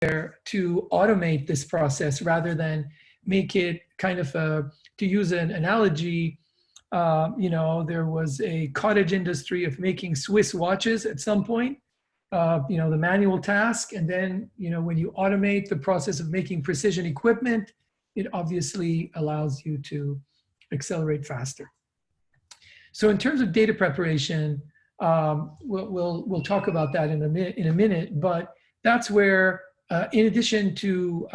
there to automate this process rather than make it kind of to use an analogy, there was a cottage industry of making Swiss watches at some point, the manual task. And then, when you automate the process of making precision equipment, it obviously allows you to accelerate faster. So in terms of data preparation, we'll talk about that in a minute, but that's where, in addition to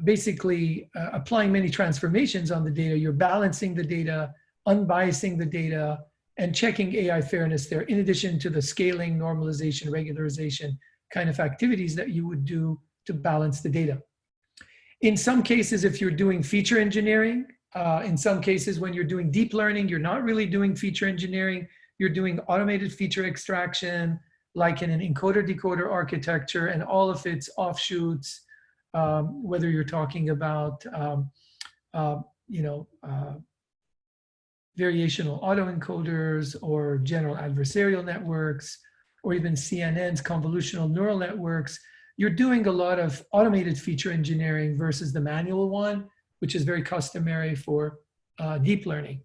basically applying many transformations on the data, you're balancing the data, unbiasing the data, and checking AI fairness there, in addition to the scaling, normalization, regularization kind of activities that you would do to balance the data. In some cases, if you're doing feature engineering, in some cases when you're doing deep learning, you're not really doing feature engineering, you're doing automated feature extraction, like in an encoder-decoder architecture and all of its offshoots, whether you're talking about, variational autoencoders or general adversarial networks, or even CNNs, convolutional neural networks, you're doing a lot of automated feature engineering versus the manual one, which is very customary for deep learning.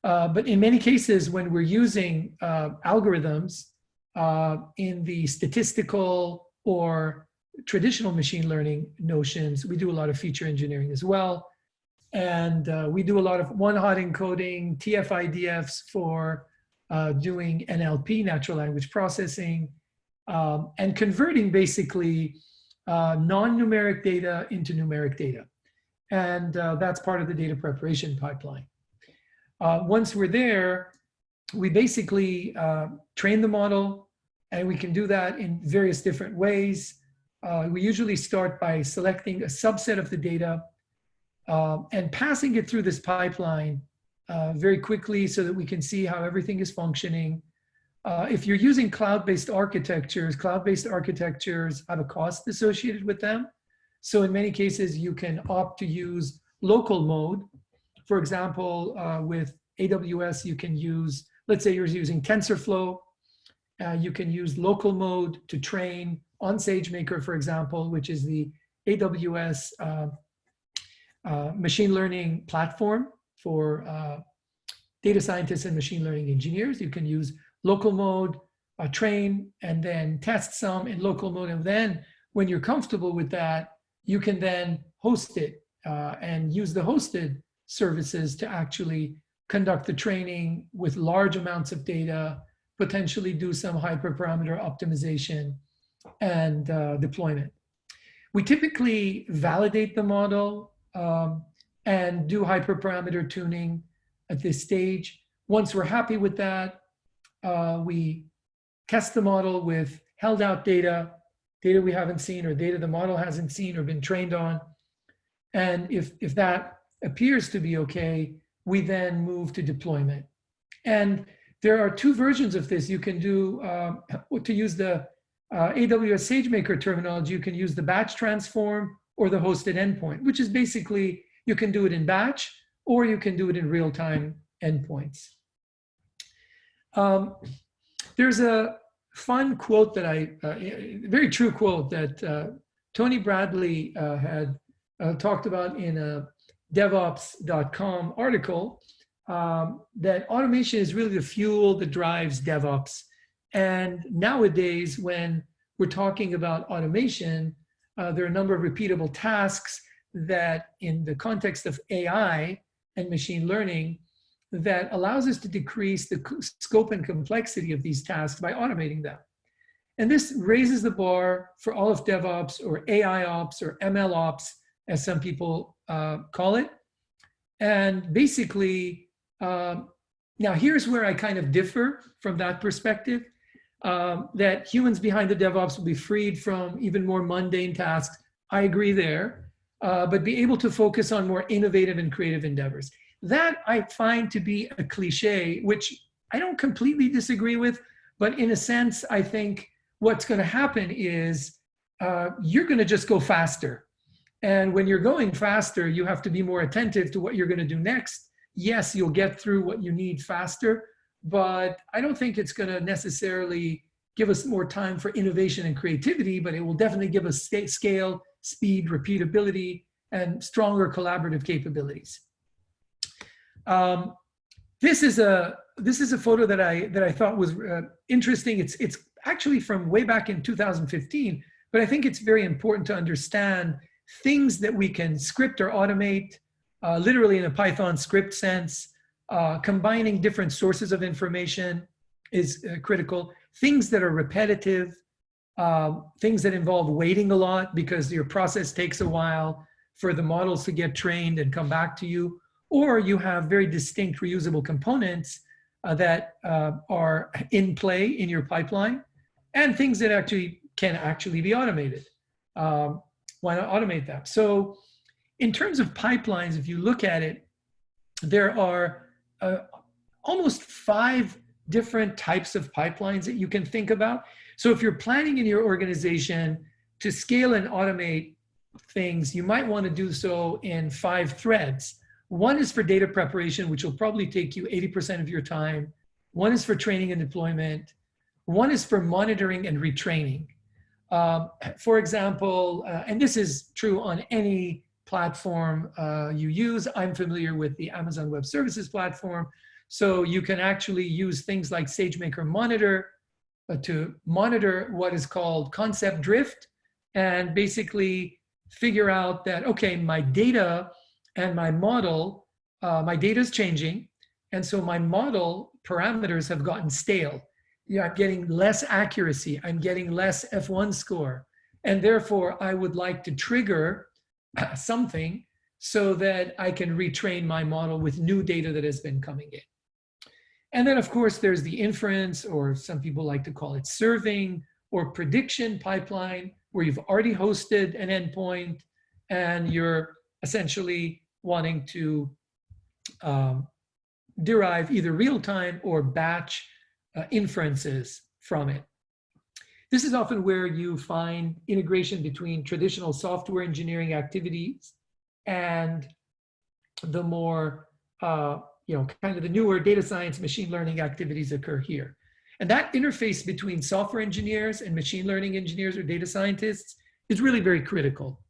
But in many cases, when we're using algorithms in the statistical or traditional machine learning notions, we do a lot of feature engineering as well. And we do a lot of one-hot encoding, TF-IDFs for doing NLP, natural language processing, and converting basically non-numeric data into numeric data. And that's part of the data preparation pipeline. Once we're there, we basically train the model, and we can do that in various different ways. We usually start by selecting a subset of the data and passing it through this pipeline very quickly so that we can see how everything is functioning. If you're using cloud-based architectures have a cost associated with them. So in many cases, you can opt to use local mode. For example, with AWS, you can use, let's say you're using TensorFlow, you can use local mode to train on SageMaker, for example, which is the AWS machine learning platform for data scientists and machine learning engineers. You can use local mode, train, and then test some in local mode. And then when you're comfortable with that, you can then host it and use the hosted services to actually conduct the training with large amounts of data, potentially do some hyperparameter optimization and deployment. We typically validate the model and do hyperparameter tuning at this stage. Once we're happy with that, we test the model with held out data we haven't seen, or data the model hasn't seen or been trained on. And if that appears to be okay, we then move to deployment. And there are two versions of this. You can do, to use the AWS SageMaker terminology, you can use the batch transform or the hosted endpoint, which is basically, you can do it in batch or you can do it in real-time endpoints. There's a fun quote that very true quote that Tony Bradley had talked about in a DevOps.com article, that automation is really the fuel that drives DevOps. And nowadays, when we're talking about automation, there are a number of repeatable tasks that, in the context of AI and machine learning, that allows us to decrease the scope and complexity of these tasks by automating them. And this raises the bar for all of DevOps, or AI ops, or ML ops, as some people call it. And basically, now here's where I kind of differ from that perspective, that humans behind the DevOps will be freed from even more mundane tasks. I agree there, but be able to focus on more innovative and creative endeavors. That I find to be a cliche, which I don't completely disagree with, but in a sense, I think what's going to happen is you're going to just go faster. And when you're going faster, you have to be more attentive to what you're going to do next. Yes, you'll get through what you need faster, but I don't think it's going to necessarily give us more time for innovation and creativity, but it will definitely give us scale, speed, repeatability, and stronger collaborative capabilities. This is a photo that I thought was interesting. It's actually from way back in 2015, but I think it's very important to understand things that we can script or automate, literally in a Python script sense. Combining different sources of information is critical. Things that are repetitive, things that involve waiting a lot because your process takes a while for the models to get trained and come back to you, or you have very distinct reusable components that are in play in your pipeline, and things that can actually be automated. Why not automate that? So in terms of pipelines, if you look at it, there are almost 5 different types of pipelines that you can think about. So if you're planning in your organization to scale and automate things, you might want to do so in 5 threads. One is for data preparation, which will probably take you 80% of your time. One is for training and deployment. One is for monitoring and retraining. For example, and this is true on any platform you use. I'm familiar with the Amazon Web Services platform. So you can actually use things like SageMaker Monitor to monitor what is called concept drift, and basically figure out that, okay, my data and my model, my data is changing. And so my model parameters have gotten stale. Yeah, I'm getting less accuracy. I'm getting less F1 score. And therefore, I would like to trigger something so that I can retrain my model with new data that has been coming in. And then, of course, there's the inference, or some people like to call it serving, or prediction pipeline, where you've already hosted an endpoint and you're essentially wanting to derive either real-time or batch inferences from it. This is often where you find integration between traditional software engineering activities and the more, kind of the newer data science, machine learning activities occur here. And that interface between software engineers and machine learning engineers or data scientists is really very critical.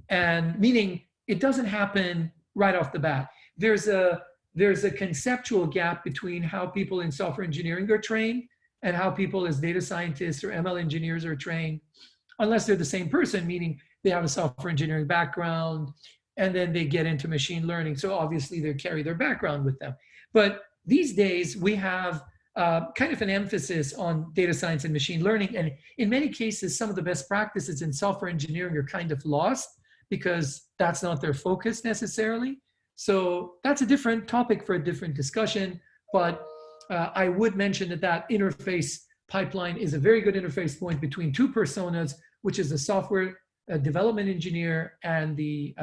And meaning it doesn't happen right off the bat. There's a conceptual gap between how people in software engineering are trained and how people as data scientists or ML engineers are trained, unless they're the same person, meaning they have a software engineering background and then they get into machine learning. So obviously they carry their background with them. But these days we have kind of an emphasis on data science and machine learning. And in many cases, some of the best practices in software engineering are kind of lost because that's not their focus necessarily. So that's a different topic for a different discussion, but I would mention that interface pipeline is a very good interface point between 2 personas, which is the software development engineer and the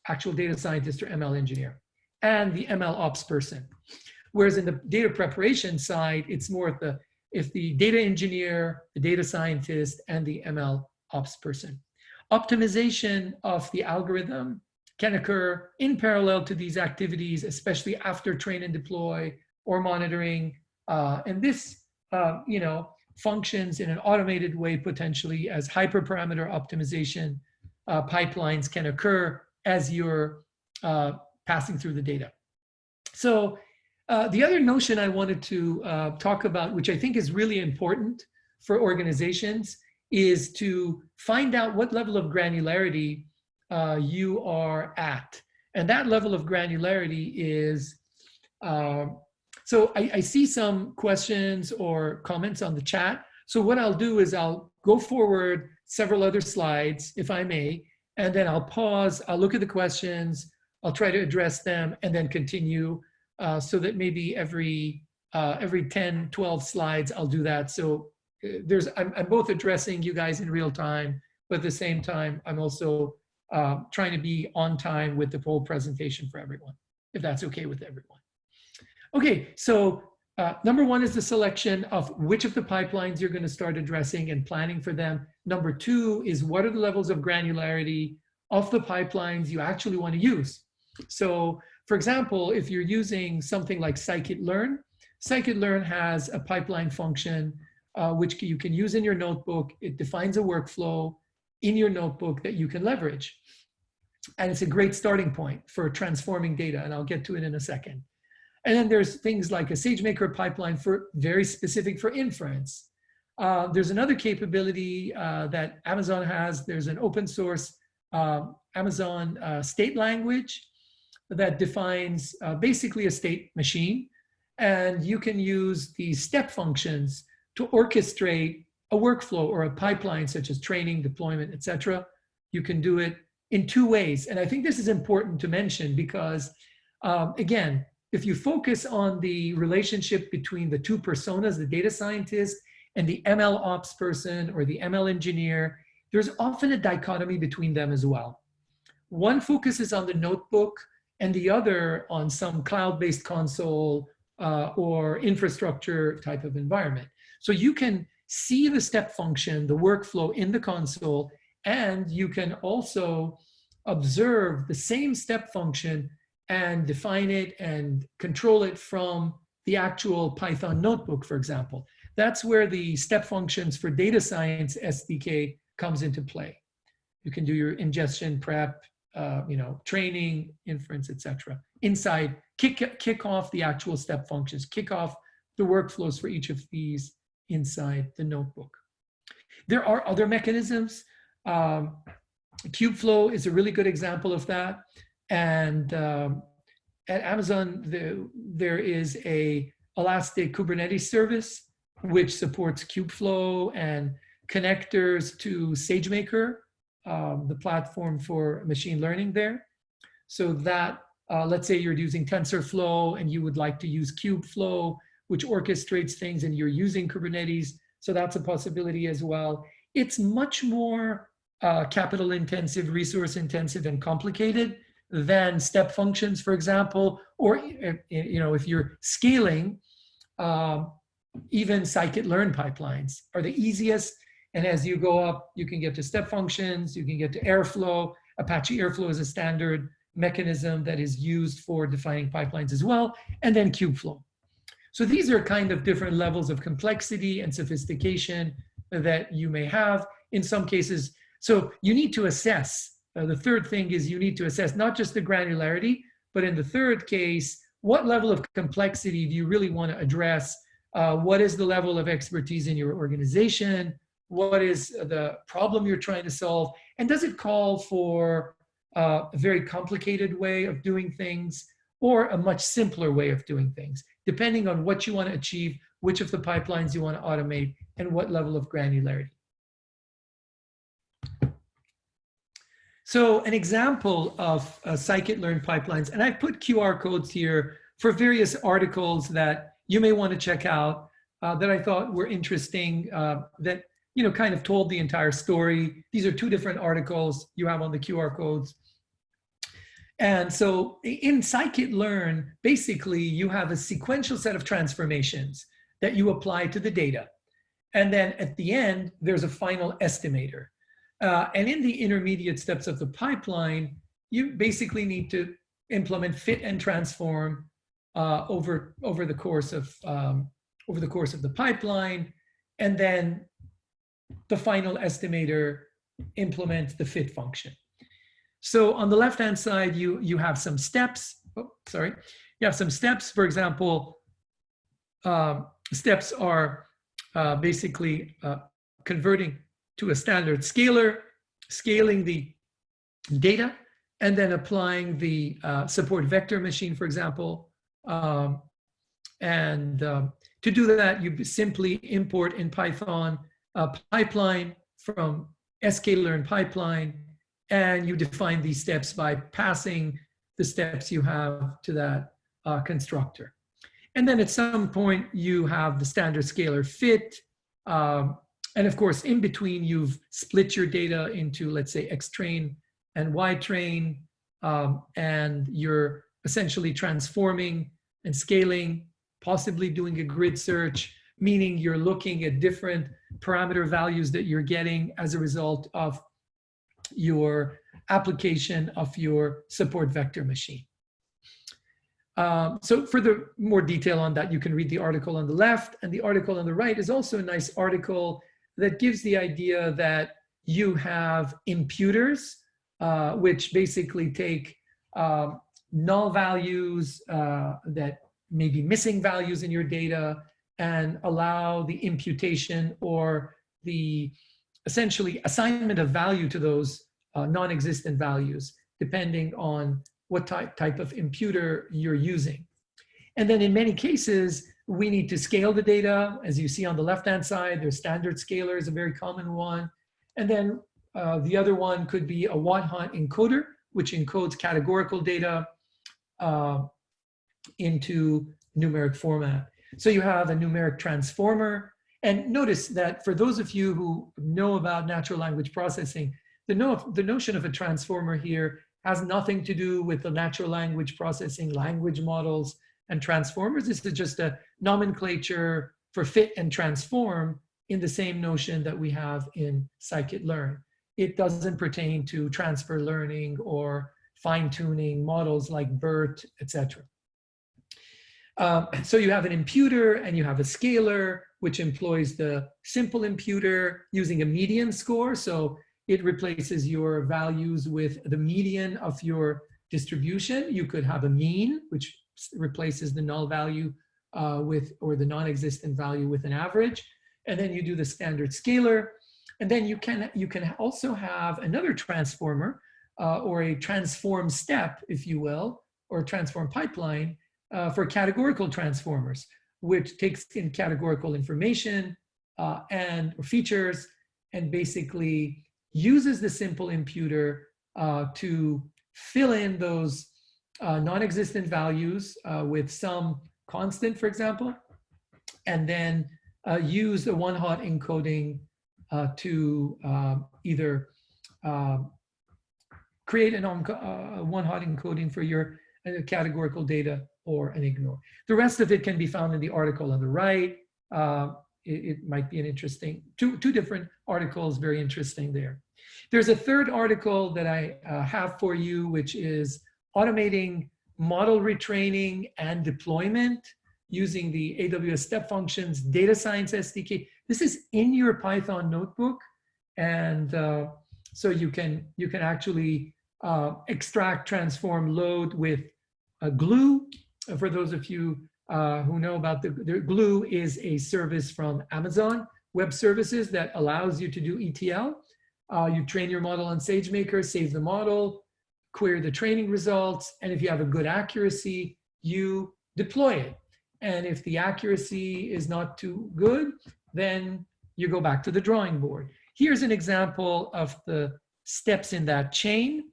actual data scientist or ML engineer, and the ML ops person. Whereas in the data preparation side, it's more if the data engineer, the data scientist, and the ML ops person. Optimization of the algorithm can occur in parallel to these activities, especially after train and deploy or monitoring. And this, functions in an automated way potentially as hyperparameter optimization pipelines can occur as you're passing through the data. So the other notion I wanted to talk about, which I think is really important for organizations, is to find out what level of granularity you are at. And that level of granularity is, so I see some questions or comments on the chat. So what I'll do is I'll go forward several other slides, if I may, and then I'll pause, I'll look at the questions, I'll try to address them, and then continue so that maybe every 10, 12 slides, I'll do that. So I'm both addressing you guys in real time, but at the same time, I'm also trying to be on time with the whole presentation for everyone, if that's okay with everyone. Okay, so number 1 is the selection of which of the pipelines you're going to start addressing and planning for them. Number 2 is what are the levels of granularity of the pipelines you actually want to use. So for example, if you're using something like scikit-learn, scikit-learn has a pipeline function which you can use in your notebook. It defines a workflow in your notebook that you can leverage. And it's a great starting point for transforming data, and I'll get to it in a second. And then there's things like a SageMaker pipeline for very specific for inference. There's another capability that Amazon has. There's an open source Amazon state language that defines basically a state machine. And you can use these step functions to orchestrate a workflow or a pipeline, such as training, deployment, etc. You can do it in two ways. And I think this is important to mention because, again, if you focus on the relationship between the two personas, the data scientist and the ML ops person or the ML engineer, there's often a dichotomy between them as well. One focuses on the notebook and the other on some cloud-based console or infrastructure type of environment. So you can see the step function, the workflow in the console, and you can also observe the same step function and define it and control it from the actual Python notebook, for example. That's where the step functions for data science SDK comes into play. You can do your ingestion, prep, training, inference, etc. Inside, kick off the actual step functions, kick off the workflows for each of these inside the notebook. There are other mechanisms. Kubeflow is a really good example of that. And at Amazon, there is a Elastic Kubernetes service which supports Kubeflow and connectors to SageMaker, the platform for machine learning there. So that, let's say you're using TensorFlow and you would like to use Kubeflow, which orchestrates things, and you're using Kubernetes. So that's a possibility as well. It's much more capital intensive, resource intensive, and complicated than step functions, for example, or if you're scaling, even scikit-learn pipelines are the easiest. And as you go up, you can get to step functions, you can get to Airflow. Apache Airflow is a standard mechanism that is used for defining pipelines as well, and then Kubeflow. So these are kind of different levels of complexity and sophistication that you may have in some cases. So you need to assess. The third thing is you need to assess not just the granularity, but in the third case, what level of complexity do you really want to address? What is the level of expertise in your organization? What is the problem you're trying to solve? And does it call for a very complicated way of doing things or a much simpler way of doing things, depending on what you want to achieve, which of the pipelines you want to automate, and what level of granularity. So an example of scikit-learn pipelines, and I've put QR codes here for various articles that you may want to check out that I thought were interesting, that kind of told the entire story. These are two different articles you have on the QR codes. And so in scikit-learn, basically you have a sequential set of transformations that you apply to the data. And then at the end, there's a final estimator. And in the intermediate steps of the pipeline, you basically need to implement fit and transform over the course of the pipeline, and then the final estimator implements the fit function. So on the left-hand side, you have some steps. Oh, sorry, you have some steps. For example, steps are basically converting to a standard scaler, scaling the data, and then applying the support vector machine, for example. To do that, you simply import in Python a pipeline from sklearn pipeline, and you define these steps by passing the steps you have to that constructor. And then at some point, you have the standard scalar fit. And of course, in between, you've split your data into, let's say, X-train and Y-train, and you're essentially transforming and scaling, possibly doing a grid search, meaning you're looking at different parameter values that you're getting as a result of your application of your support vector machine. So for the more detail on that, you can read the article on the left, and the article on the right is also a nice article that gives the idea that you have imputers, which basically take null values that may be missing values in your data and allow the imputation or the essentially assignment of value to those non-existent values, depending on what type of imputer you're using. And then in many cases, we need to scale the data. As you see on the left-hand side, there's standard scaler is a very common one. And then the other one could be a one-hot encoder, which encodes categorical data into numeric format. So you have a numeric transformer. And notice that for those of you who know about natural language processing, the notion of a transformer here has nothing to do with the natural language processing language models and transformers. This is just a nomenclature for fit and transform in the same notion that we have in scikit-learn. It doesn't pertain to transfer learning or fine-tuning models like BERT, etc. So you have an imputer and you have a scaler, which employs the simple imputer using a median score. So it replaces your values with the median of your distribution. You could have a mean, which replaces the null value or the non-existent value with an average. And then you do the standard scaler. And then you can also have another transformer or a transform step, if you will, or transform pipeline for categorical transformers, which takes in categorical information and features and basically uses the simple imputer to fill in those non-existent values with some constant, for example, and then use the one-hot encoding to either create a one-hot encoding for your categorical data or an ignore. The rest of it can be found in the article on the right. It might be an interesting, two different articles, very interesting there. There's a third article that I have for you, which is automating model retraining and deployment using the AWS Step Functions Data Science SDK. This is in your Python notebook, and so you can actually extract, transform, load with Glue. For those of you who know about the Glue is a service from Amazon Web Services that allows you to do ETL. You train your model on SageMaker, save the model, query the training results, and if you have a good accuracy, you deploy it. And if the accuracy is not too good, then you go back to the drawing board. Here's an example of the steps in that chain,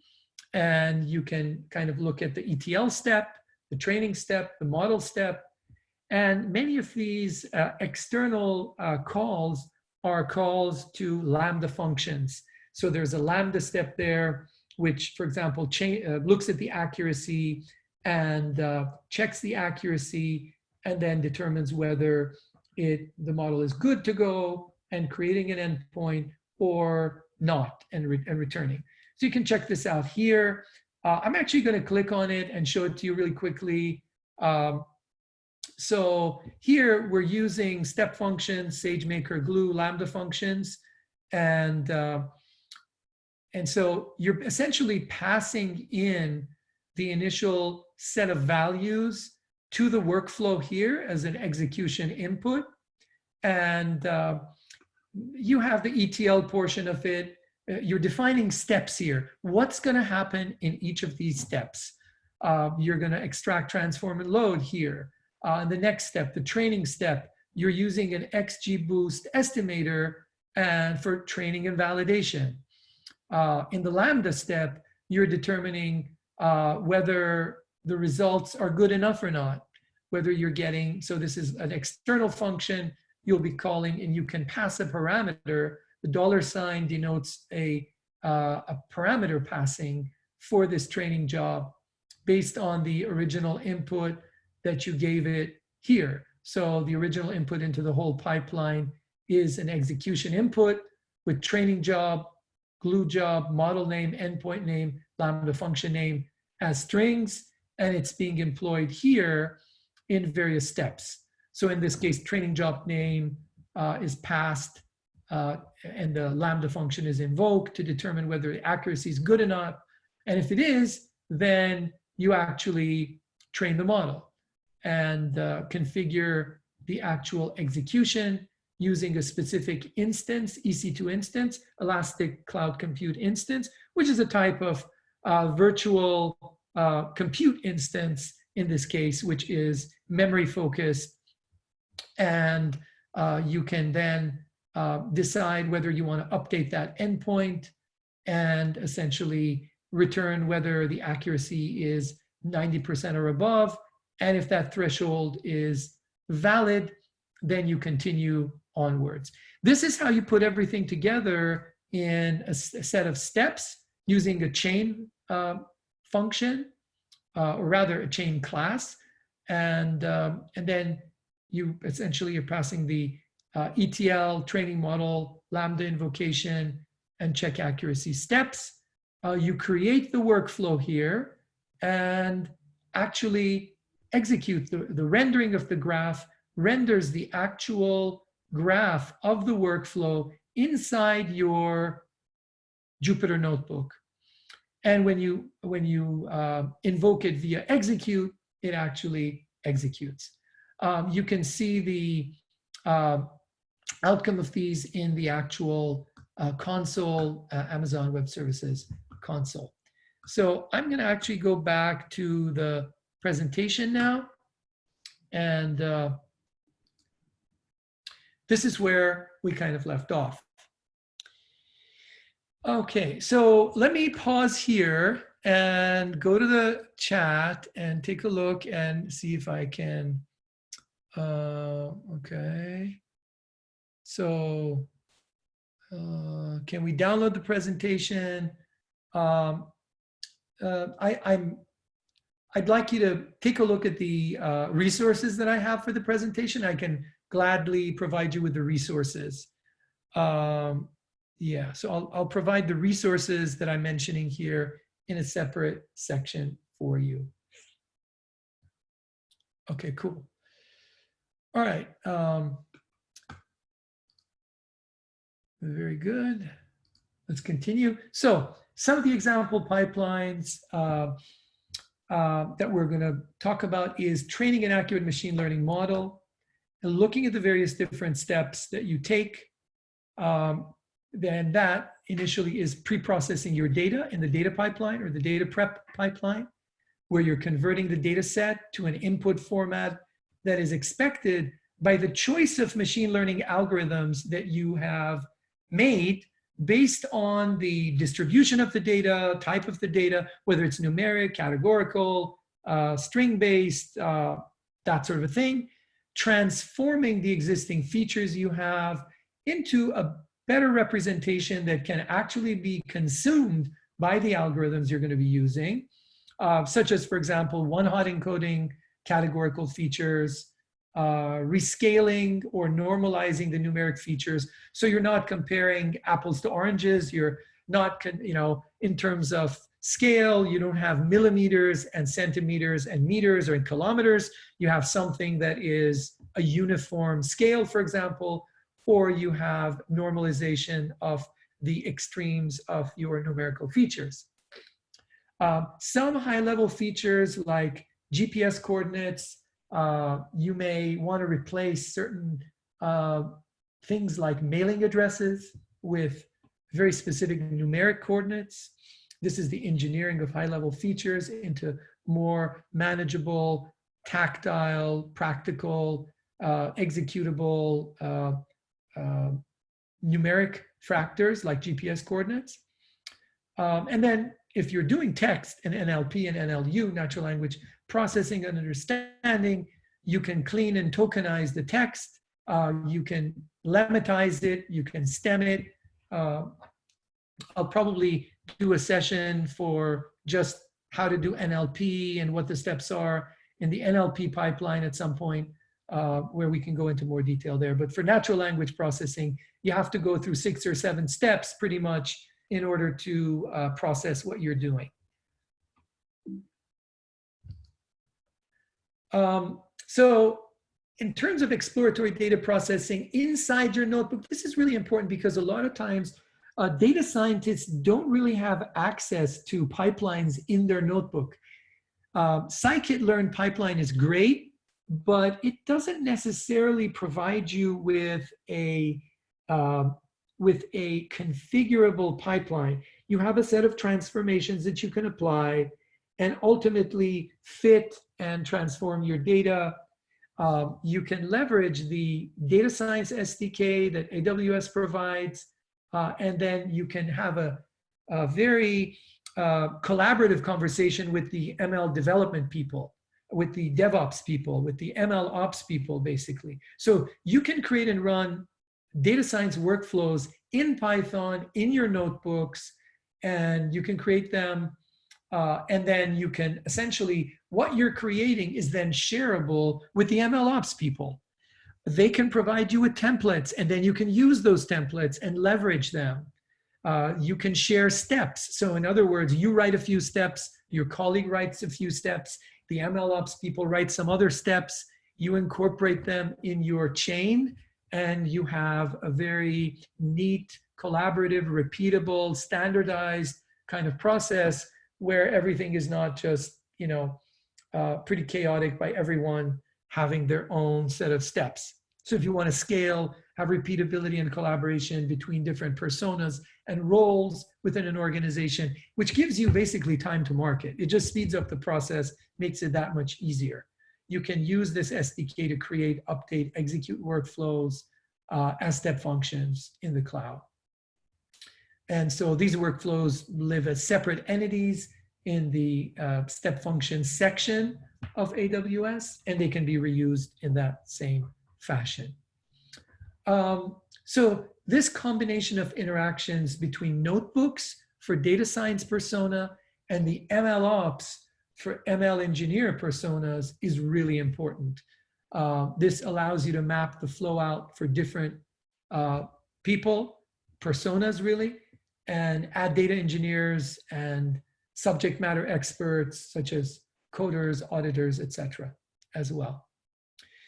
and you can kind of look at the ETL step, the training step, the model step, and many of these external calls are calls to Lambda functions. So there's a Lambda step there, which, for example, looks at the accuracy and checks the accuracy and then determines whether the model is good to go and creating an endpoint or not and returning. So you can check this out here. I'm actually going to click on it and show it to you really quickly. So here we're using step functions, SageMaker, Glue, Lambda functions, and so you're essentially passing in the initial set of values to the workflow here as an execution input, and you have the ETL portion of it. You're defining steps here. What's going to happen in each of these steps? You're going to extract, transform, and load here. The next step, the training step, you're using an XGBoost estimator and for training and validation. In the Lambda step, you're determining whether the results are good enough or not, whether you're getting, so this is an external function you'll be calling, and you can pass a parameter. The $sign denotes a parameter passing for this training job based on the original input that you gave it here. So the original input into the whole pipeline is an execution input with training job, Glue job, model name, endpoint name, Lambda function name as strings. and it's being employed here in various steps. So in this case, training job name is passed, and the lambda function is invoked to determine whether the accuracy is good enough. And if it is, then you actually train the model and configure the actual execution using a specific instance, EC2 instance, Elastic Cloud Compute instance, which is a type of virtual compute instance in this case, which is memory focused. And you can then decide whether you want to update that endpoint and essentially return whether the accuracy is 90% or above. And if that threshold is valid, then you continue onwards. This is how you put everything together in a set of steps using a chain function, or rather a chain class. And then you essentially are passing the ETL, training model, Lambda invocation, and check accuracy steps. You create the workflow here and actually execute the rendering of the graph, renders the actual graph of the workflow inside your Jupyter notebook. And when you invoke it via execute, it actually executes. You can see the outcome of these in the actual console, Amazon Web Services console. So I'm going to actually go back to the presentation now. And this is where we kind of left off. Okay, so let me pause here and go to the chat and take a look and see if I can, okay. So can we download the presentation? I'd like you to take a look at the resources that I have for the presentation. I can gladly provide you with the resources. Yeah, so I'll provide the resources that I'm mentioning here in a separate section for you. Okay, cool. All right. Very good. Let's continue. So some of the example pipelines that we're going to talk about is training an accurate machine learning model and looking at the various different steps that you take. Then that initially is pre-processing your data in the data pipeline or the data prep pipeline, where you're converting the data set to an input format that is expected by the choice of machine learning algorithms that you have made based on the distribution of the data, type of the data, whether it's numeric, categorical, string-based, that sort of a thing, transforming the existing features you have into a better representation that can actually be consumed by the algorithms you're going to be using, such as, for example, one-hot encoding categorical features, rescaling or normalizing the numeric features. So you're not comparing apples to oranges. You're not, in terms of scale, you don't have millimeters and centimeters and meters or in kilometers. You have something that is a uniform scale, for example, or you have normalization of the extremes of your numerical features. Some high-level features like GPS coordinates, you may want to replace certain things like mailing addresses with very specific numeric coordinates. This is the engineering of high-level features into more manageable, tactile, practical, executable numeric factors like GPS coordinates. And then if you're doing text and NLP and NLU, natural language processing and understanding, you can clean and tokenize the text. You can lemmatize it. You can stem it. I'll probably do a session for just how to do NLP and what the steps are in the NLP pipeline at some point, where we can go into more detail there. But for natural language processing, you have to go through 6 or 7 steps pretty much in order to process what you're doing. So in terms of exploratory data processing inside your notebook, this is really important because a lot of times data scientists don't really have access to pipelines in their notebook. Scikit-learn pipeline is great, but it doesn't necessarily provide you with a configurable pipeline. You have a set of transformations that you can apply and ultimately fit and transform your data. You can leverage the data science SDK that AWS provides, and then you can have a very collaborative conversation with the ML development people, with the DevOps people, with the ML ops people, basically. So you can create and run data science workflows in Python, in your notebooks, and you can create them. And then you can essentially, what you're creating is then shareable with the ML ops people. They can provide you with templates, and then you can use those templates and leverage them. You can share steps. So in other words, you write a few steps, your colleague writes a few steps, the ML ops people write some other steps, you incorporate them in your chain, and you have a very neat, collaborative, repeatable, standardized kind of process where everything is not just, pretty chaotic by everyone having their own set of steps. So if you want to scale, have repeatability and collaboration between different personas and roles within an organization, which gives you basically time to market. It just speeds up the process, makes it that much easier. You can use this SDK to create, update, execute workflows as step functions in the cloud. And so these workflows live as separate entities in the step function section of AWS, and they can be reused in that same fashion. So this combination of interactions between notebooks for data science persona and the ML ops for ML engineer personas is really important. This allows you to map the flow out for different people, personas really, and add data engineers and subject matter experts such as coders, auditors, etc. as well.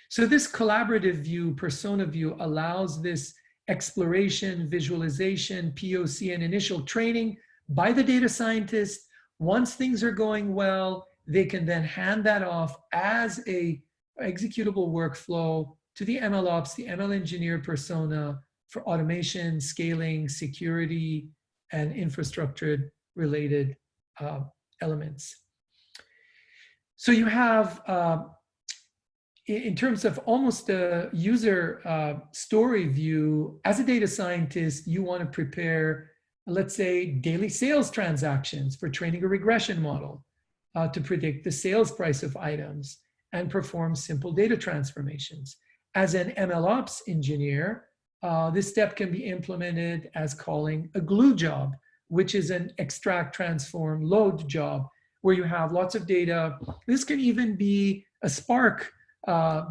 So this collaborative view, persona view, allows this exploration, visualization, POC, and initial training by the data scientist. Once things are going well, they can then hand that off as a executable workflow to the ML ops, the ML engineer persona for automation, scaling, security, and infrastructure related elements. So you have, in terms of almost a user story view, as a data scientist, you want to prepare, let's say, daily sales transactions for training a regression model to predict the sales price of items and perform simple data transformations. As an MLOps engineer, this step can be implemented as calling a glue job, which is an extract, transform, load job, where you have lots of data. This can even be a Spark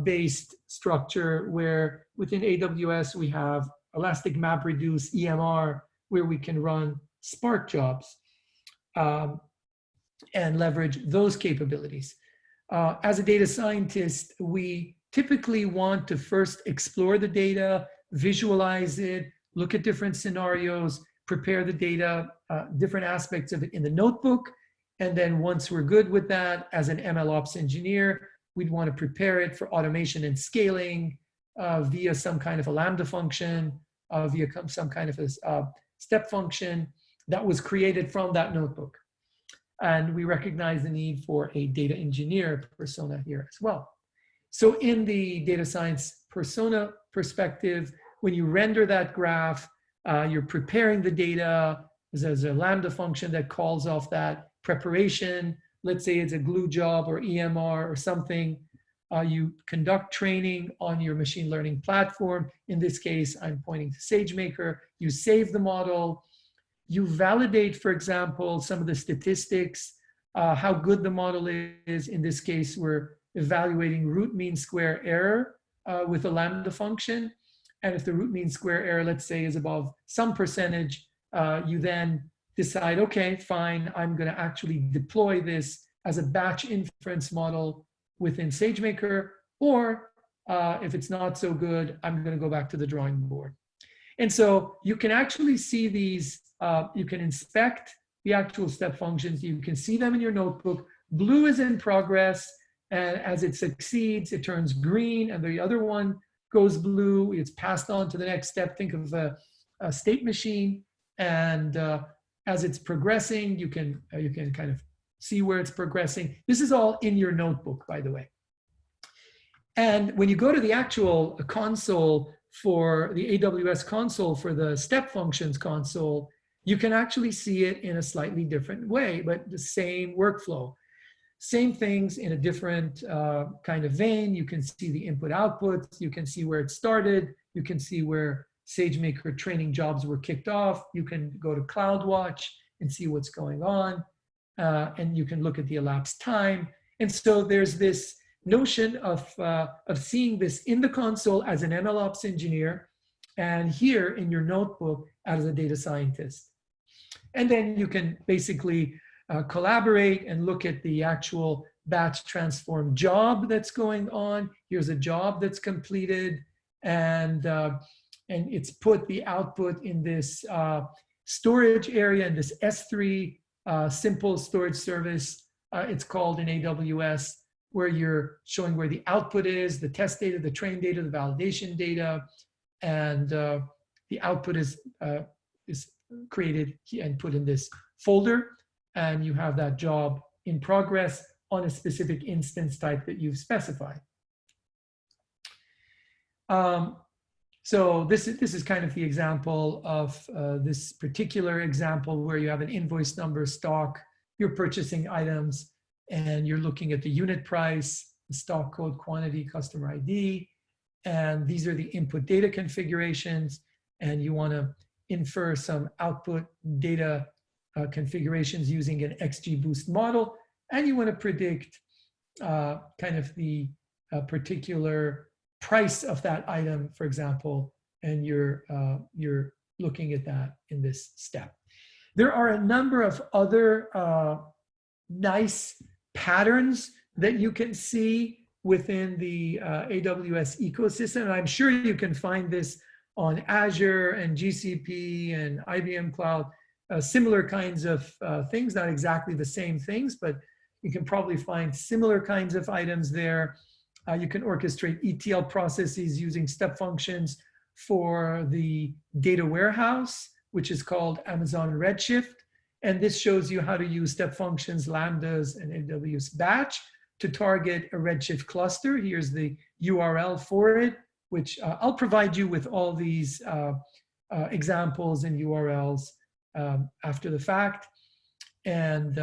based structure where within AWS we have Elastic MapReduce EMR, where we can run Spark jobs and leverage those capabilities. As a data scientist, we typically want to first explore the data, visualize it, look at different scenarios, prepare the data, different aspects of it in the notebook. And then once we're good with that, as an MLOps engineer, we'd want to prepare it for automation and scaling via some kind of a Lambda function, via some kind of a step function that was created from that notebook. And we recognize the need for a data engineer persona here as well. So in the data science persona perspective, when you render that graph, you're preparing the data. There's a Lambda function that calls off that preparation. Let's say it's a glue job or EMR or something. You conduct training on your machine learning platform. In this case, I'm pointing to SageMaker. You save the model. You validate, for example, some of the statistics, how good the model is. In this case, we're evaluating root mean square error with a Lambda function. And if the root mean square error, let's say, is above some percentage, you then decide, okay, fine, I'm going to actually deploy this as a batch inference model within SageMaker, or if it's not so good, I'm going to go back to the drawing board. And so you can actually see these, you can inspect the actual step functions. You can see them in your notebook. Blue is in progress, and as it succeeds, it turns green, and the other one goes blue. It's passed on to the next step. Think of a state machine, and as it's progressing, you can kind of see where it's progressing. This is all in your notebook, by the way. And when you go to the actual console for the AWS console for the step functions console, you can actually see it in a slightly different way, but the same workflow. Same things in a different kind of vein. You can see the input outputs. You can see where it started. You can see where SageMaker training jobs were kicked off. You can go to CloudWatch and see what's going on. And you can look at the elapsed time. And so there's this notion of seeing this in the console as an MLOps engineer, and here in your notebook as a data scientist. And then you can basically collaborate and look at the actual batch transform job that's going on. Here's a job that's completed, and it's put the output in this storage area, in this S3 simple storage service. It's called in AWS, where you're showing where the output is, the test data, the train data, the validation data, and the output is created and put in this folder, and you have that job in progress on a specific instance type that you've specified. So this is kind of the example of this particular example where you have an invoice number, stock, you're purchasing items, and you're looking at the unit price, the stock code, quantity, customer ID, and these are the input data configurations, and you want to infer some output data configurations using an XGBoost model, and you want to predict kind of the particular price of that item, for example, and you're looking at that in this step. There are a number of other nice patterns that you can see within the AWS ecosystem. And I'm sure you can find this on Azure and GCP and IBM Cloud, similar kinds of things, not exactly the same things, but you can probably find similar kinds of items there. You can orchestrate ETL processes using step functions for the data warehouse, which is called Amazon Redshift. And this shows you how to use step functions, lambdas, and AWS batch to target a Redshift cluster. Here's the URL for it, which I'll provide you with all these examples and URLs after the fact. And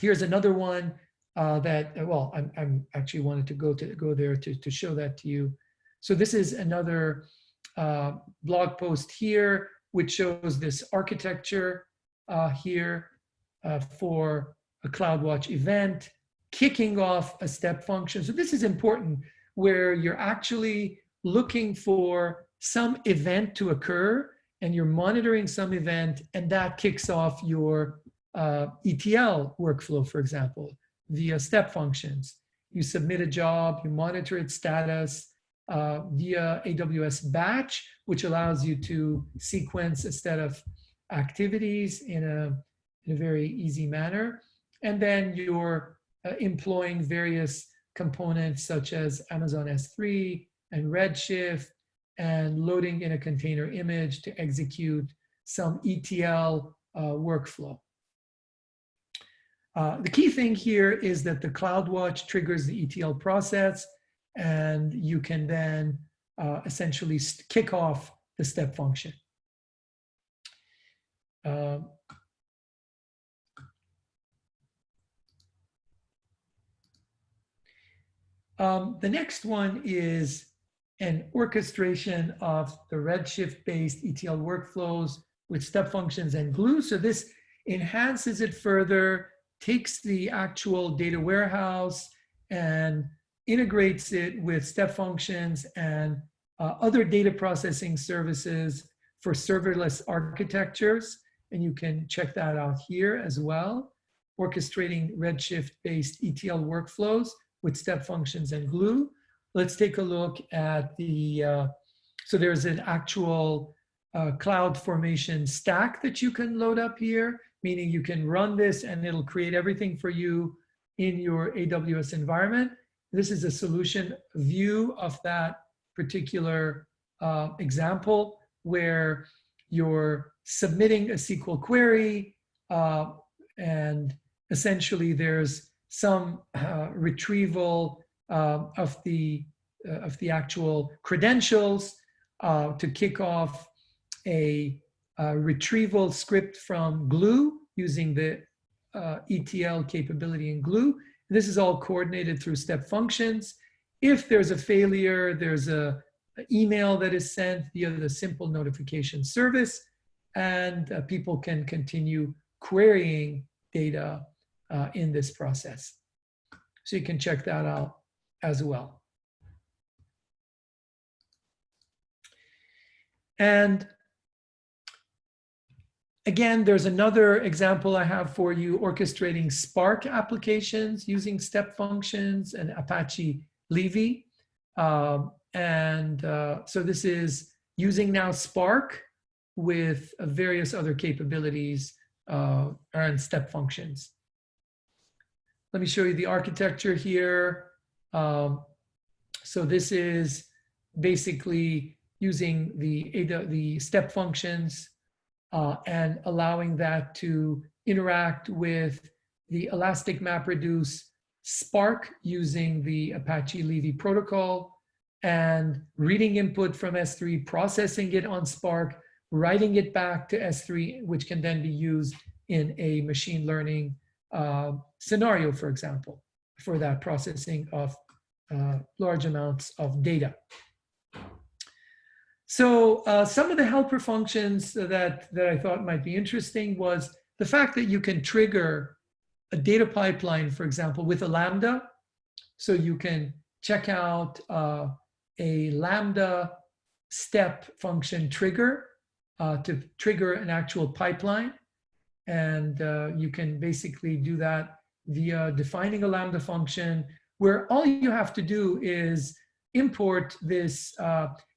here's another one that, well, I'm actually wanted to go there to show that to you. So this is another blog post here, which shows this architecture here for a CloudWatch event, kicking off a step function. So this is important, where you're actually looking for some event to occur and you're monitoring some event, and that kicks off your ETL workflow, for example, via step functions. You submit a job, you monitor its status via AWS batch, which allows you to sequence a set of activities in a very easy manner. And then you're employing various components such as Amazon S3 and Redshift, and loading in a container image to execute some ETL workflow. The key thing here is that the CloudWatch triggers the ETL process, and you can then essentially kick off the step function. The next one is an orchestration of the Redshift-based ETL workflows with step functions and glue. So this enhances it further, takes the actual data warehouse and integrates it with step functions and other data processing services for serverless architectures. And you can check that out here as well. Orchestrating Redshift-based ETL workflows with step functions and glue. Let's take a look at the, so there's an actual cloud formation stack that you can load up here, meaning you can run this and it'll create everything for you in your AWS environment. This is a solution view of that particular example where you're submitting a SQL query and essentially there's some retrieval of the actual credentials to kick off a retrieval script from Glue using the ETL capability in Glue. This is all coordinated through step functions. If there's a failure, there's an email that is sent via the simple notification service, and people can continue querying data in this process. So you can check that out as well. And again, there's another example I have for you, orchestrating Spark applications using step functions and Apache Levy. So this is using now Spark with various other capabilities and step functions. Let me show you the architecture here. So this is basically using the step functions and allowing that to interact with the Elastic MapReduce Spark using the Apache Levy protocol, and reading input from S3, processing it on Spark, writing it back to S3, which can then be used in a machine learning scenario, for example, for that processing of large amounts of data. So some of the helper functions that I thought might be interesting was the fact that you can trigger a data pipeline, for example, with a Lambda. So you can check out a Lambda step function trigger to trigger an actual pipeline. And you can basically do that via defining a Lambda function, where all you have to do is import this.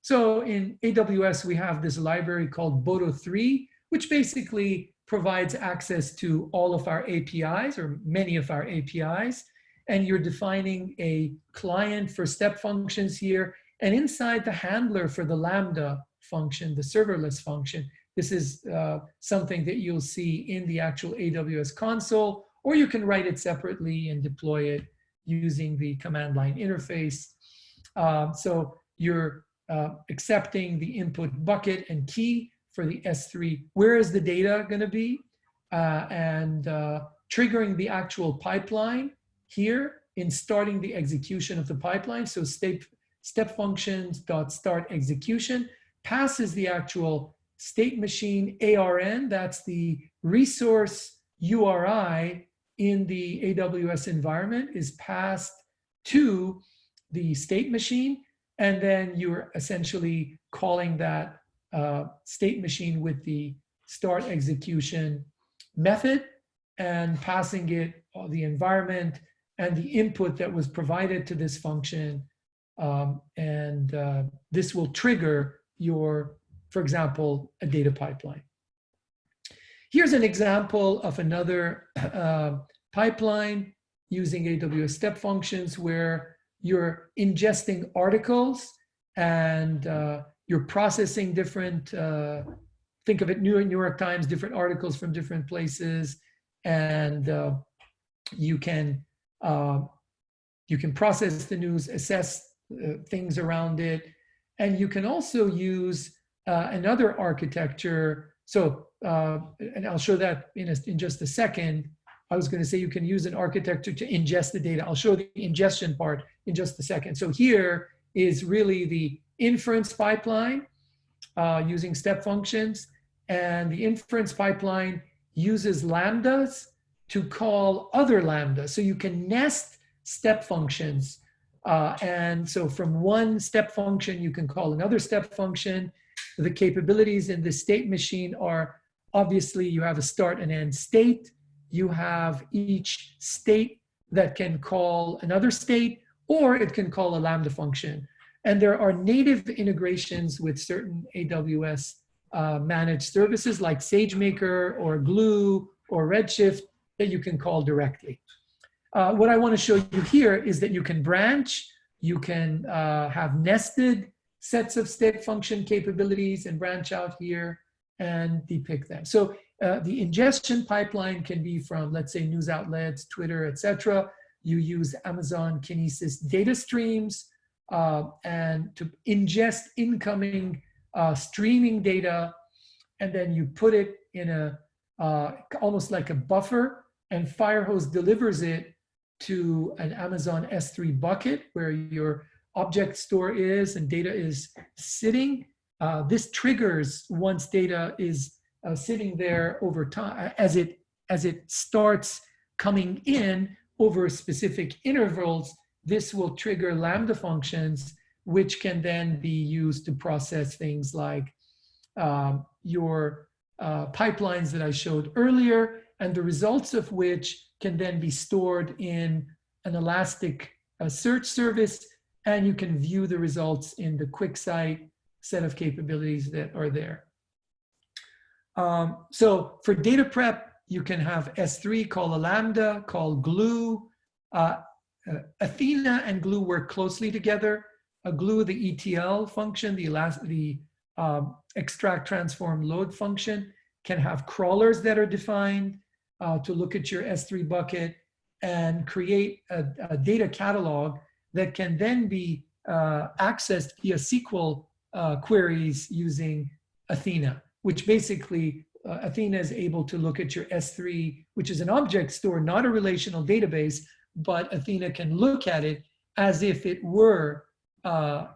So in AWS, we have this library called Boto3, which basically provides access to all of our APIs, or many of our APIs. And you're defining a client for step functions here. And inside the handler for the Lambda function, the serverless function, this is something that you'll see in the actual AWS console, or you can write it separately and deploy it using the command line interface. So you're accepting the input bucket and key for the S3. Where is the data going to be? And triggering the actual pipeline here in starting the execution of the pipeline. So step functions.start execution passes the actual state machine ARN, that's the resource URI in the AWS environment, is passed to the state machine, and then you're essentially calling that state machine with the start execution method and passing it the environment and the input that was provided to this function. This will trigger your, for example, a data pipeline. Here's an example of another pipeline using AWS step functions where you're ingesting articles and you're processing different, think of it, New York Times, different articles from different places, and you can process the news, assess things around it, and you can also use another architecture. So, and I'll show that in just a second. I was going to say you can use an architecture to ingest the data. I'll show the ingestion part in just a second. So here is really the inference pipeline using step functions. And the inference pipeline uses lambdas to call other lambdas. So you can nest step functions. And so from one step function, you can call another step function. The capabilities in the state machine are, obviously, you have a start and end state. You have each state that can call another state, or it can call a Lambda function. And there are native integrations with certain AWS managed services like SageMaker or Glue or Redshift that you can call directly. What I want to show you here is that you can branch, you can have nested sets of step function capabilities and branch out here and depict them. So the ingestion pipeline can be from, let's say, news outlets, Twitter, etc. You use Amazon Kinesis data streams and to ingest incoming streaming data, and then you put it in a almost like a buffer, and Firehose delivers it to an Amazon S3 bucket where your object store is and data is sitting. This triggers once data is sitting there over time as it starts coming in over specific intervals. This will trigger Lambda functions, which can then be used to process things like your pipelines that I showed earlier, and the results of which can then be stored in an Elastic search service, and you can view the results in the QuickSight set of capabilities that are there. So for data prep, you can have S3 call a Lambda, call Glue. Athena and Glue work closely together. Glue, the ETL function, the extract, transform, load function, can have crawlers that are defined to look at your S3 bucket and create a data catalog that can then be accessed via SQL queries using Athena, which basically Athena is able to look at your S3, which is an object store, not a relational database, but Athena can look at it as if it were a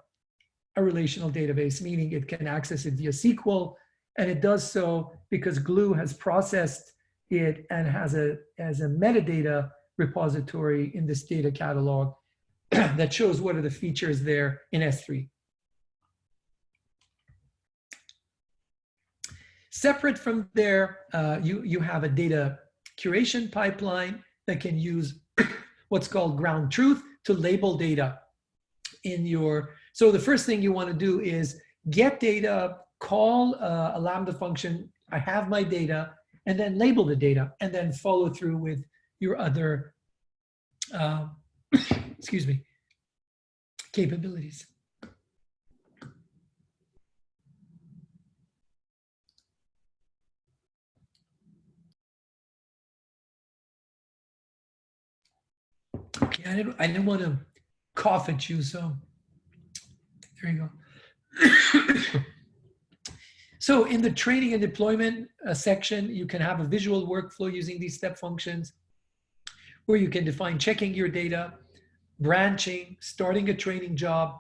relational database, meaning it can access it via SQL, and it does so because Glue has processed it and has a metadata repository in this data catalog that shows what are the features there in S3. Separate from there, you have a data curation pipeline that can use what's called ground truth to label data in your. So the first thing you want to do is get data, call a Lambda function, I have my data, and then label the data, and then follow through with your other, excuse me, capabilities. Okay, I didn't want to cough at you, so there you go. So in the training and deployment section, you can have a visual workflow using these step functions where you can define checking your data, branching, starting a training job.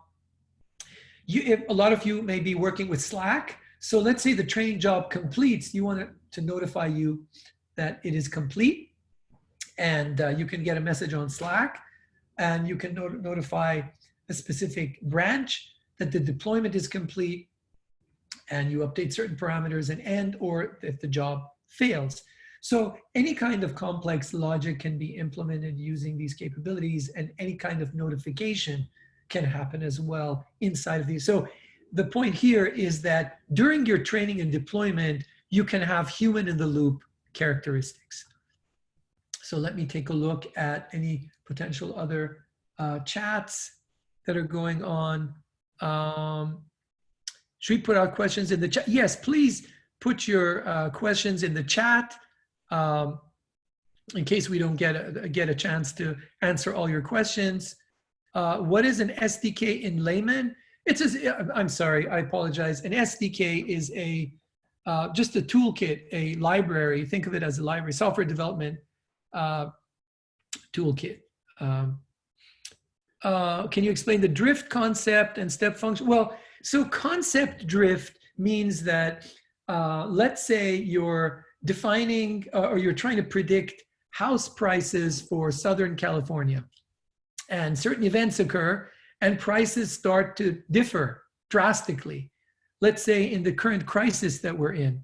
A lot of you may be working with Slack. So let's say the training job completes. You want it to notify you that it is complete. And you can get a message on Slack, and you can notify a specific branch that the deployment is complete, and you update certain parameters and or if the job fails. So any kind of complex logic can be implemented using these capabilities, and any kind of notification can happen as well inside of these. So the point here is that during your training and deployment, you can have human in the loop characteristics. So let me take a look at any potential other chats that are going on. Should we put our questions in the chat? Yes, please put your questions in the chat in case we don't get a chance to answer all your questions. What is an SDK in layman? I'm sorry, I apologize. An SDK is just a toolkit, a library. Think of it as a library, software development toolkit. Can you explain the drift concept and step function? Well, so concept drift means that let's say you're defining or you're trying to predict house prices for Southern California, and certain events occur and prices start to differ drastically. Let's say in the current crisis that we're in.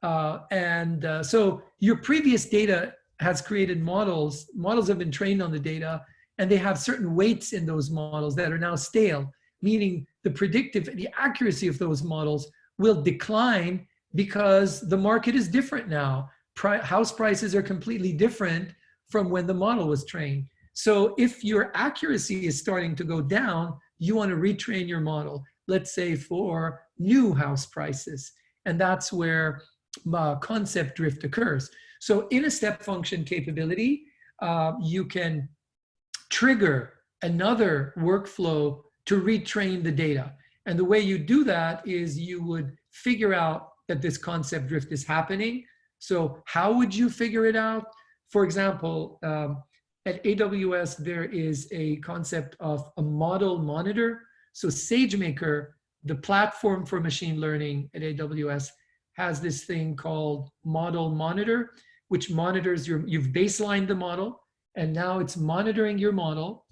So your previous data has created models. Models have been trained on the data, and they have certain weights in those models that are now stale, meaning the accuracy of those models will decline because the market is different now. House prices are completely different from when the model was trained. So if your accuracy is starting to go down, you want to retrain your model, let's say for new house prices. And that's where concept drift occurs. So in a step function capability, you can trigger another workflow to retrain the data. And the way you do that is you would figure out that this concept drift is happening. So how would you figure it out? For example, at AWS, there is a concept of a model monitor. So SageMaker, the platform for machine learning at AWS, has this thing called model monitor, which monitors you've baselined the model, and now it's monitoring your model.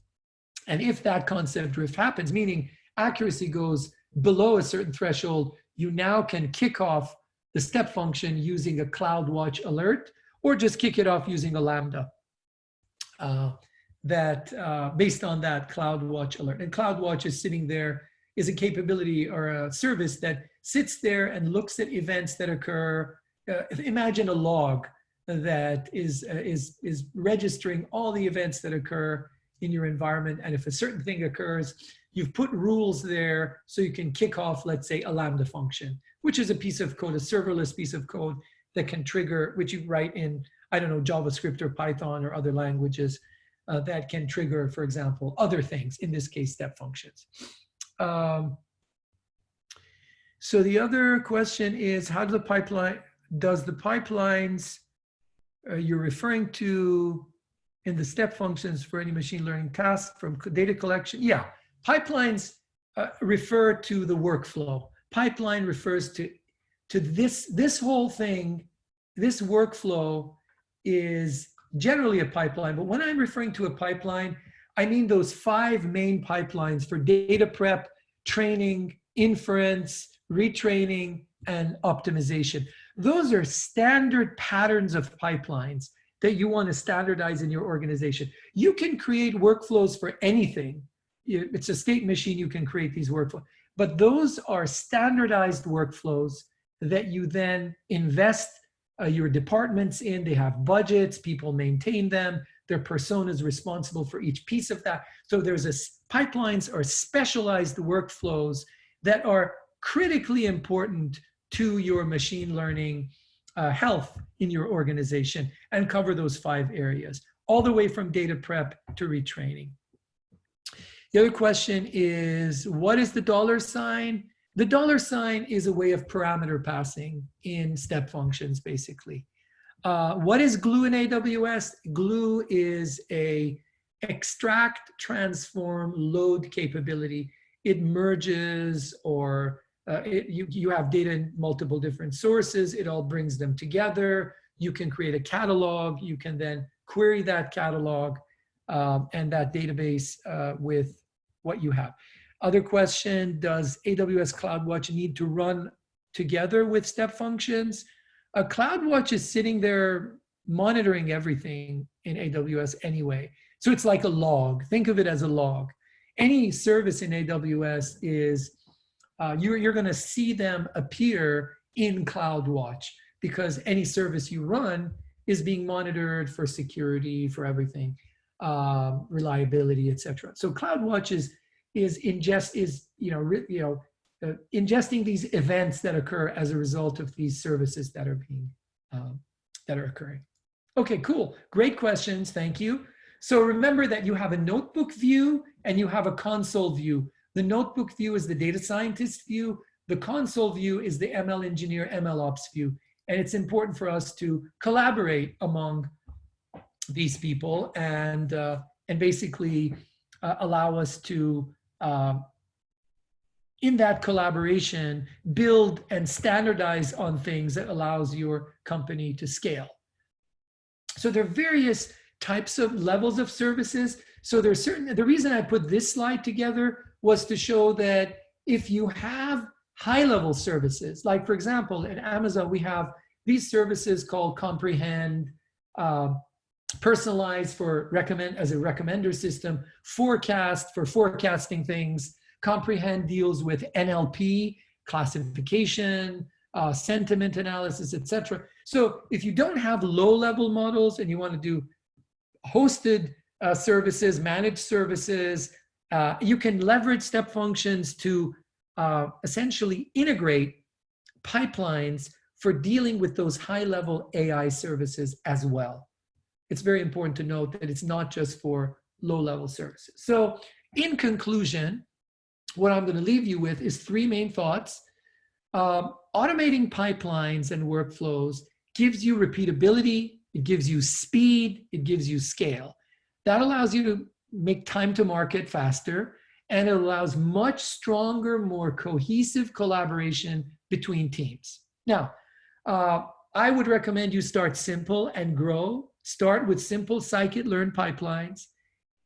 And if that concept drift happens, meaning accuracy goes below a certain threshold, you now can kick off the step function using a CloudWatch alert, or just kick it off using a Lambda based on that CloudWatch alert. And CloudWatch is sitting there, is a capability or a service that sits there and looks at events that occur. Imagine a log that is registering all the events that occur in your environment. And if a certain thing occurs, you've put rules there so you can kick off, let's say, a Lambda function, which is a piece of code, a serverless piece of code that can trigger, which you write in, I don't know, JavaScript or Python or other languages that can trigger, for example, other things, in this case, step functions. So the other question is, how do the pipeline, does the pipelines you're referring to in the step functions for any machine learning task from data collection? Yeah, pipelines refer to the workflow. Pipeline refers to this whole thing. This workflow is generally a pipeline, but when I'm referring to a pipeline, I mean those 5 main pipelines for data prep, training, inference, retraining, and optimization. Those are standard patterns of pipelines that you want to standardize in your organization. You can create workflows for anything. It's a state machine, you can create these workflows. But those are standardized workflows that you then invest your departments in. They have budgets, people maintain them, their persona is responsible for each piece of that. So pipelines are specialized workflows that are critically important to your machine learning health in your organization, and cover those 5 areas, all the way from data prep to retraining. The other question is, what is the $sign? The $sign is a way of parameter passing in step functions, basically. What is glue in AWS? Glue is a extract, transform, load capability. It merges, or you have data in multiple different sources. It all brings them together. You can create a catalog. You can then query that catalog and that database with what you have. Other question, does AWS CloudWatch need to run together with step functions? CloudWatch is sitting there monitoring everything in AWS anyway. So it's like a log. Think of it as a log. Any service in AWS is, you're going to see them appear in CloudWatch, because any service you run is being monitored for security, for everything, reliability, etc. So CloudWatch is ingesting these events that occur as a result of these services that are being that are occurring. Okay, cool. Great questions. Thank you. So remember that you have a notebook view and you have a console view. The notebook view is the data scientist view. The console view is the ML engineer, ML ops view. And it's important for us to collaborate among these people and basically allow us to, in that collaboration, build and standardize on things that allows your company to scale. So there are various types of levels of services. So there's the reason I put this slide together was to show that if you have high-level services, like for example, at Amazon, we have these services called Comprehend, personalized for recommend as a recommender system, forecast for forecasting things, comprehend deals with NLP, classification, sentiment analysis, etc. So if you don't have low-level models and you want to do hosted services, managed services, you can leverage step functions to essentially integrate pipelines for dealing with those high-level AI services as well. It's very important to note that it's not just for low-level services. So in conclusion, what I'm going to leave you with is three main thoughts. Automating pipelines and workflows gives you repeatability, it gives you speed, it gives you scale. That allows you to make time to market faster, and it allows much stronger, more cohesive collaboration between teams. Now, I would recommend you start simple and grow. Start with simple scikit-learn pipelines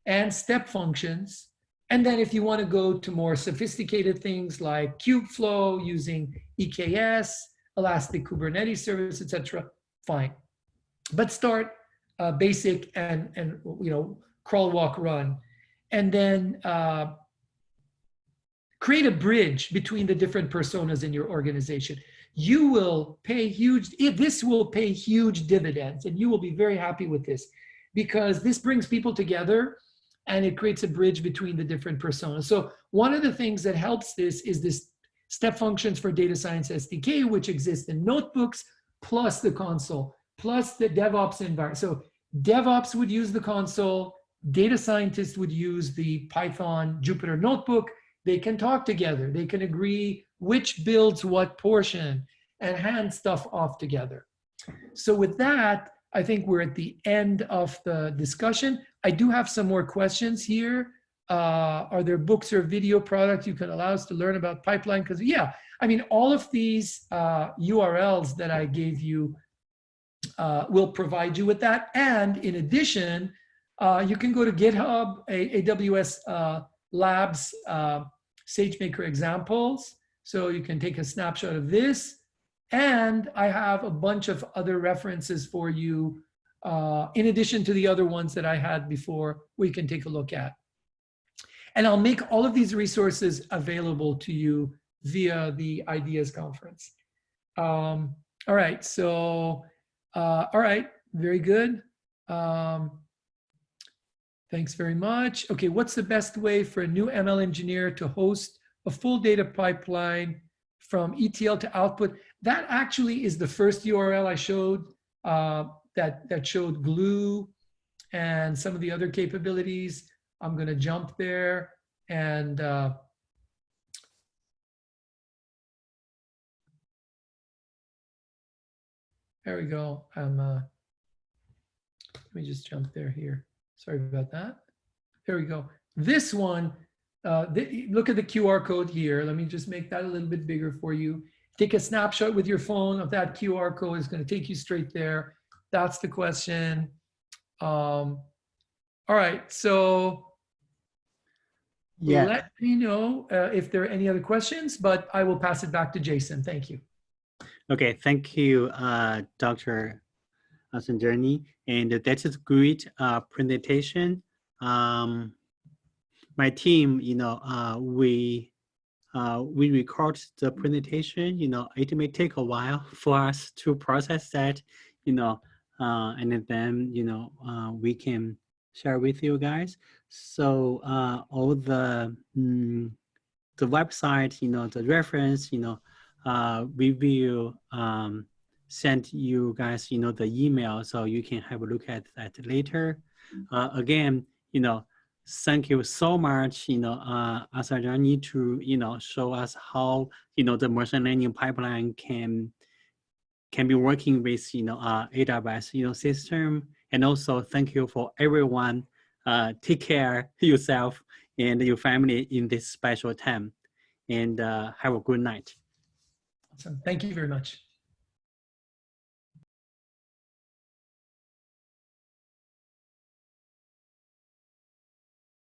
and step functions. And then if you want to go to more sophisticated things like Kubeflow using EKS, Elastic Kubernetes Service, etc., fine. But start basic and crawl, walk, run. And then create a bridge between the different personas in your organization. You will pay this will pay huge dividends, and you will be very happy with this, because this brings people together and it creates a bridge between the different personas. So one of the things that helps this is this step functions for data science SDK, which exists in notebooks, plus the console, plus the DevOps environment. So DevOps would use the console, data scientists would use the Python Jupyter notebook. They can talk together. They can agree which builds what portion and hand stuff off together. So with that, I think we're at the end of the discussion. I do have some more questions here. Are there books or video products you can allow us to learn about pipeline? Because yeah, I mean, all of these URLs that I gave you will provide you with that. And in addition, you can go to GitHub, AWS Labs, SageMaker examples. So you can take a snapshot of this. And I have a bunch of other references for you, in addition to the other ones that I had before, we can take a look at. And I'll make all of these resources available to you via the Ideas Conference. All right, so, all right, very good. Thanks very much. Okay, what's the best way for a new ML engineer to host a full data pipeline from ETL to output? That actually is the first URL I showed that showed Glue and some of the other capabilities. I'm going to jump there and there we go. Let me just jump there here. Sorry about that. There we go. This one, look at the QR code here. Let me just make that a little bit bigger for you. Take a snapshot with your phone of that QR code. It's going to take you straight there. That's the question. All right, so yeah, let me know if there are any other questions, but I will pass it back to Jason. Thank you. Okay, thank you, Dr. Arsanjani. And that is great presentation. My team, we record the presentation. It may take a while for us to process that, and then we can share with you guys. So all the website, the reference, we will send you guys, the email, so you can have a look at that later. Again, thank you so much, Arsanjani, to, show us how, the machine learning pipeline can be working with, AWS, system. And also thank you for everyone. Take care yourself and your family in this special time. And have a good night. Awesome. Thank you very much.